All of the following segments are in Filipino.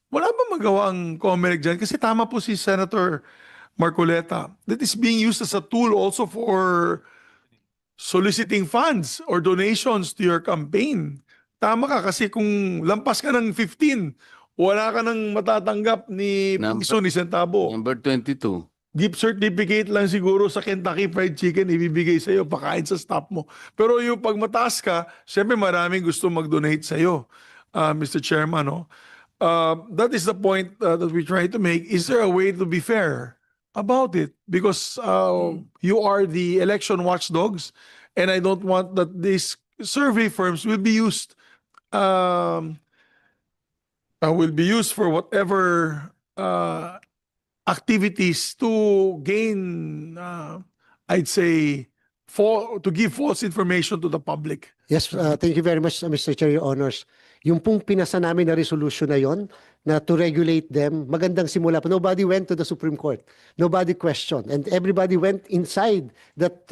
Wala ba magawang COMELEC dyan? Kasi tama po si Senator Marcoleta. That is being used as a tool also for soliciting funds or donations to your campaign. Tama ka kasi kung lampas ka ng 15, wala ka nang matatanggap ni piso Number, ni centavo. number 22. Gift certificate lang siguro sa Kentucky Fried Chicken ibibigay sa iyo pakain sa staff mo. Pero yung pag mataas ka, syempre maraming gusto mag-donate sa iyo, Mr. Chairman. No? That is the point that we try to make. Is there a way to be fair about it? Because you are the election watchdogs, and I don't want that these survey firms will be used for whatever activities to gain, I'd say, to give false information to the public. Yes, thank you very much, Mr. Chair, Your Honors. Yung pong pinasa namin na resolution na yon na to regulate them, magandang simula pa. Nobody went to the Supreme Court. Nobody questioned. And everybody went inside that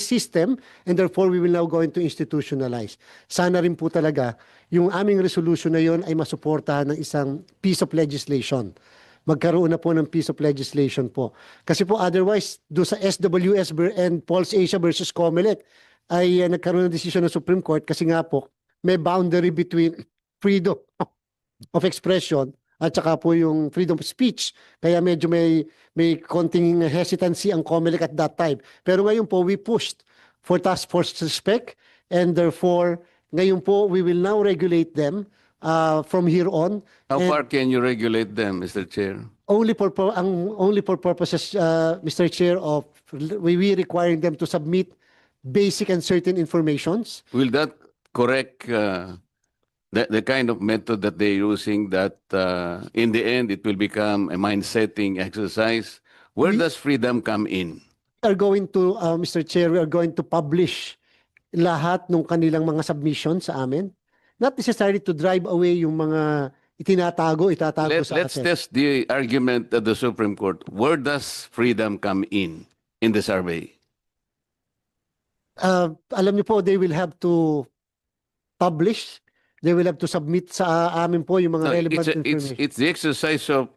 system, and therefore we will now go into institutionalize. Sana rin po talaga yung aming resolution na yon ay masuportahan ng isang piece of legislation. Magkaroon na po ng piece of legislation po. Kasi po otherwise, do sa SWS and Pulse Asia versus COMELEC, ay nagkaroon ng desisyon ng Supreme Court kasi nga po may boundary between freedom of expression at saka po yung freedom of speech. Kaya medyo may konting hesitancy ang COMELEC at that time. Pero ngayon po, we pushed for task force spec, and therefore, ngayon po, we will now regulate them from here on. How far can you regulate them, Mr. Chair? Only for purposes, Mr. Chair, of we requiring them to submit basic and certain informations. Will that correct the kind of method that they're using that in the end it will become a mind-setting exercise? Where does freedom come in? Are going to, Mr. Chair, we are going to publish lahat ng kanilang mga submissions sa amin. Not necessarily to drive away yung mga itatago sa Let's atin. test the argument of the Supreme Court. Where does freedom come in the survey? Alam niyo po, they will have to publish, they will have to submit sa amin po yung mga relevant information. It's the exercise of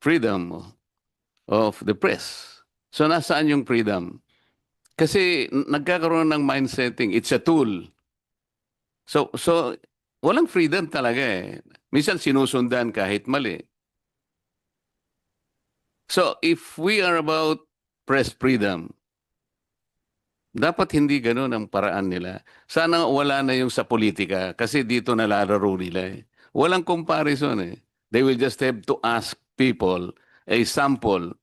freedom of the press. So nasaan yung freedom? Kasi nagkakaroon ng mind setting, it's a tool. So walang freedom talaga eh. Minsan sinusundan kahit mali. So if we are about press freedom, dapat hindi ganun ang paraan nila. Sana wala na yung sa politika kasi dito nalalaro nila eh. Walang comparison eh. They will just have to ask people a sample.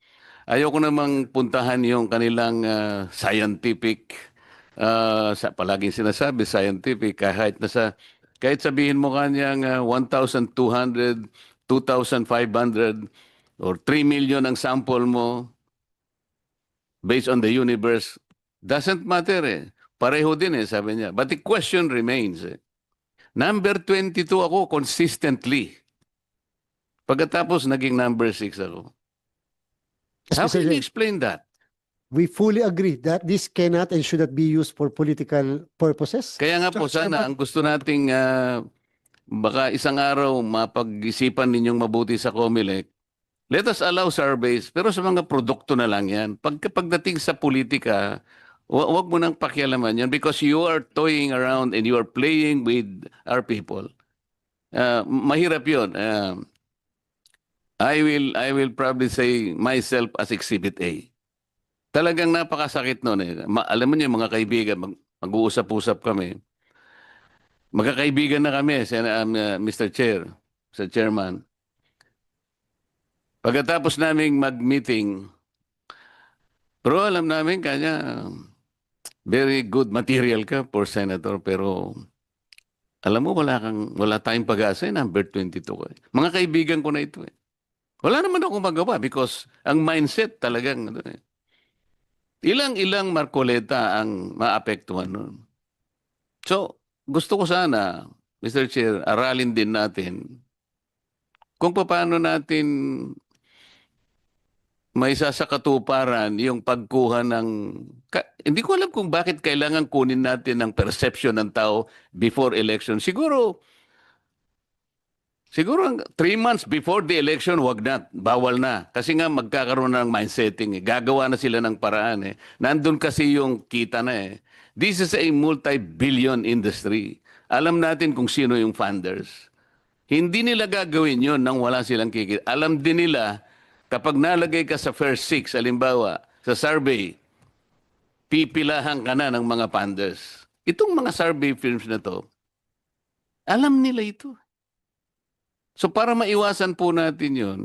Ayoko namang puntahan yung kanilang scientific, palaging sinasabi scientific, kahit sabihin mo kanyang 1,200, 2,500, or 3 million ang sample mo based on the universe, doesn't matter eh. Pareho din eh, sabi niya. But the question remains eh. Number 22 ako consistently. Pagkatapos naging number 6 ako. How can you explain that? We fully agree that this cannot and should not be used for political purposes. Kaya nga po sana, ang gusto nating baka isang araw mapag-isipan ninyong mabuti sa COMELEC, let us allow surveys, pero sa mga produkto na lang yan. Pagdating sa politika, wag mo nang pakialaman yan because you are toying around and you are playing with our people. Mahirap yun. I will probably say myself as Exhibit A. Talagang napakasakit nun eh. Alam mo niyo mga kaibigan, mag-uusap-usap kami. Magkakaibigan na kami, Mr. Chair, Mr. Chairman. Pagkatapos naming mag-meeting, pero alam namin kanya, very good material ka for senator, pero alam mo, wala tayong pag-asa, number 22 ko. Mga kaibigan ko na ito eh. Wala naman akong magawa because ang mindset talagang, ilang Marcoleta ang maapektuhan nun. So, gusto ko sana, Mr. Chair, aralin din natin kung paano natin may sasakatuparan yung pagkuha ng... Hindi ko alam kung bakit kailangan kunin natin ang perception ng tao before election. Siguro, Siguro 3 months before the election, wag na, bawal na. Kasi nga magkakaroon na ng mindsetting. Gagawa na sila ng paraan. Nandun kasi yung kita na eh. This is a multi-billion industry. Alam natin kung sino yung funders. Hindi nila gagawin yon nang wala silang kikita. Alam din nila, kapag nalagay ka sa first six, halimbawa, sa survey, pipilahan ka na ng mga funders. Itong mga survey firms na to, alam nila ito. So para maiwasan po natin yun,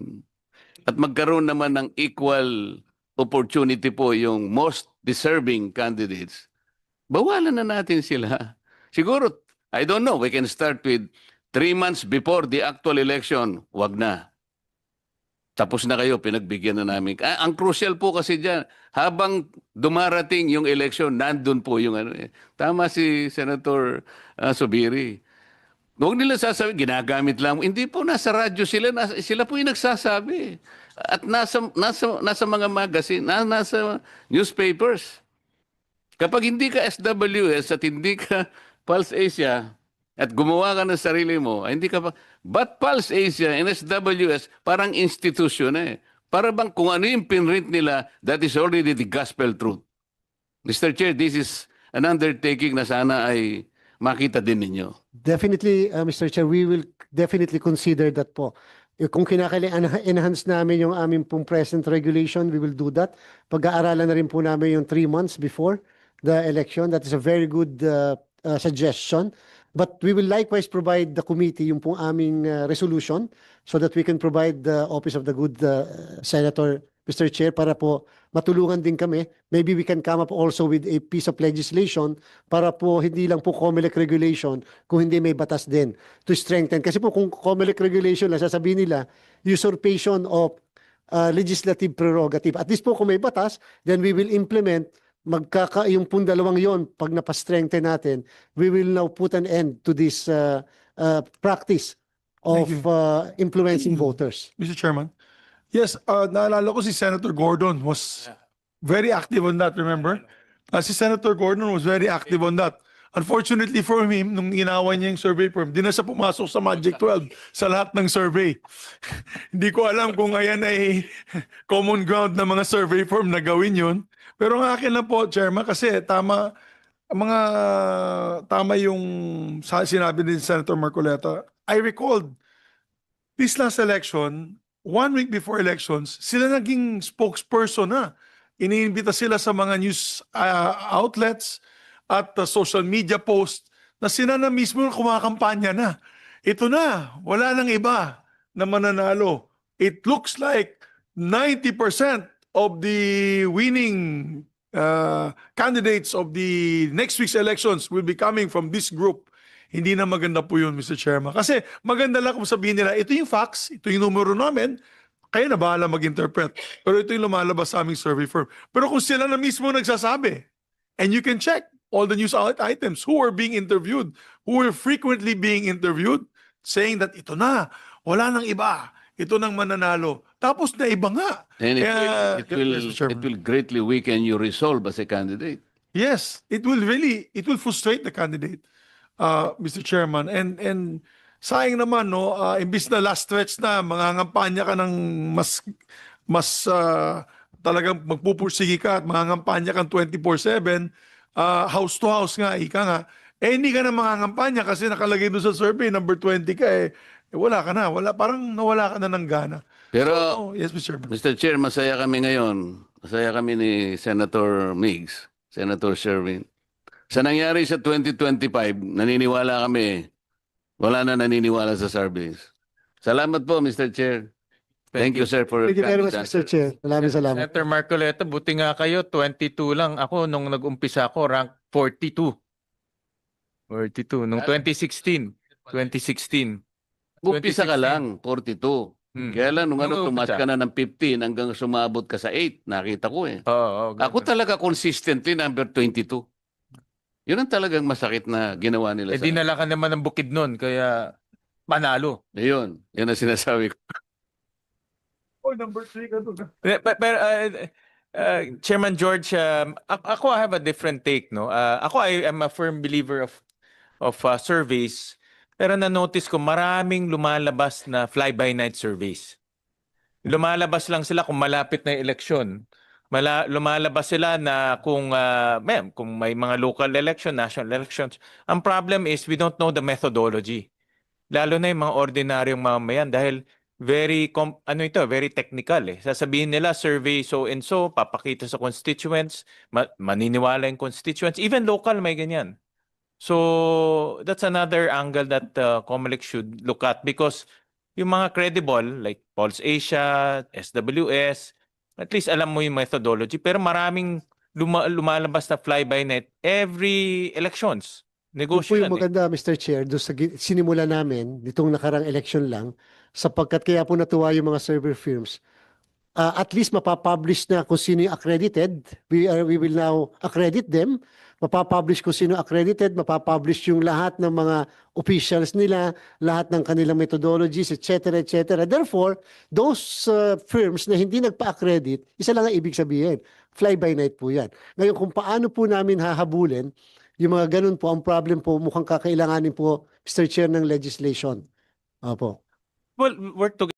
at magkaroon naman ng equal opportunity po yung most deserving candidates, bawalan na natin sila. Siguro, I don't know, we can start with 3 months before the actual election, wag na. Tapos na kayo, pinagbigyan na namin. Ang crucial po kasi dyan, habang dumarating yung election, nandun po yung ano. Tama si Senator Subiri. Huwag nila sasabi, ginagamit lang. Hindi po, nasa radyo sila. Sila po yung nagsasabi. At nasa mga magazine, nasa newspapers. Kapag hindi ka SWS at hindi ka Pulse Asia at gumawa ka ng sarili mo, hindi ka pa. But Pulse Asia and SWS, parang institusyon eh. Para bang kung ano yung pinrint nila, that is already the gospel truth. Mr. Chair, this is an undertaking na sana ay makita din ninyo. Definitely, Mr. Chair, we will definitely consider that po. Kung kinakailangan enhance namin yung aming pong present regulation, we will do that. Pag-aaralan na rin po namin yung 3 months before the election. That is a very good suggestion. But we will likewise provide the committee yung pong aming resolution so that we can provide the Office of the Good Senator, Mr. Chair, para po matulungan din kami. Maybe we can come up also with a piece of legislation para po hindi lang po COMELEC regulation, kung hindi may batas din to strengthen. Kasi po kung COMELEC regulation lang, sasabihin nila, usurpation of legislative prerogative. At least po kung may batas, then we will implement yung pong dalawang yon, pag napastrengthen natin, we will now put an end to this practice of influencing voters. Mr. Chairman. Yes, naalala ko si Senator Gordon was very active on that, remember? Si Senator Gordon was very active on that. Unfortunately for him, nung inawan niya yung survey firm, di na siya pumasok sa Magic 12 sa lahat ng survey. Hindi ko alam kung ayan ay common ground ng mga survey firm na gawin yun. Pero ang akin lang po, Chairman, kasi tama yung sinabi ni Senator Marcoleta. I recalled this last election, 1 week before elections, sila naging spokesperson na. Iniimbita sila sa mga news outlets at social media posts na sila na mismo kumakampanya na. Ito na, wala nang iba na mananalo. It looks like 90% of the winning candidates of the next week's elections will be coming from this group. Hindi na maganda po yun, Mr. Chairman. Kasi maganda lang kung sabihin nila, ito yung facts, ito yung numero namin, kaya na bahala mag-interpret. Pero ito yung lumalabas sa aming survey firm. Pero kung sila na mismo nagsasabi, and you can check all the news items, who are being interviewed, who are frequently being interviewed, saying that ito na, wala nang iba, ito nang mananalo. Tapos na iba nga. And Kaya- it will greatly weaken your resolve as a candidate. Yes, it will frustrate the candidate, Mr. Chairman. And sayang naman, no, imbis na last stretch na, mangangampanya ka ng mas talagang magpupursige ka at mangangampanya kang 24/7, house to house nga, ika nga, hindi ka na mangangampanya kasi nakalagay doon sa survey, number 20 ka, wala ka na. Parang nawala ka na ng gana. Pero, Yes, Mr. Chairman. Mr. Chair, masaya kami ngayon. Masaya kami ni Senator Migs, Senator Sherwin. Sa nangyari sa 2025, naniniwala kami, wala na naniniwala sa surveys. Salamat po, Mr. Chair. Thank you, sir, for Thank you very much, candid Mr. answers. Chair. Maraming salamat. Senator Marcoleta, buti nga kayo, 22 lang. Ako, nung nag-umpisa ako, rank 42. 42. Nung 2016. 2016. Umpisa ka lang, 42. Kaya lang, nung Nung tumas umpisa. ka na ng 15 hanggang sumabot ka sa 8, nakita ko eh. Oo, Ako talaga consistently number 22. Yun ang talagang masakit na ginawa nila Eh, sa... dinala ka naman ng bukid nun, kaya panalo. Ayun, yun ang sinasabi ko. Number 3 ka doon. Pero, Chairman George, ako I have a different take, no? Ako I am a firm believer of surveys, Pero na-notice ko maraming lumalabas na fly-by-night surveys. Lumalabas lang sila kung malapit na yung eleksyon. Lumalabas sila na kung kung may mga local election, national elections. Ang problem is we don't know the methodology. Lalo na yung mga ordinaryong mamamayan dahil very technical eh. Sasabihin nila survey so and so, papakita sa constituents, maniniwala yung constituents, even local may ganyan. So that's another angle that COMELEC should look at because yung mga credible like Pulse Asia, SWS, at least alam mo yung methodology pero maraming lumalabas na fly-by-night every elections. Yun po Negosyo yung yan eh. maganda, Mr. Chair, doon sa sinimula namin, nitong nakarang election lang, sapagkat kaya po natuwa yung mga server firms, at least mapapublish na kung sino yung accredited. We will now accredit them. Mapapublish kung sino accredited, mapapublish yung lahat ng mga officials nila, lahat ng kanilang methodologies, etc., etc. Therefore, those firms na hindi nagpa-accredit, isa lang ang ibig sabihin, fly-by-night po yan. Ngayon, kung paano po namin hahabulin, yung mga ganun po, ang problem po, mukhang kakailanganin po, Mr. Chair, ng legislation. Opo. Well, we're together.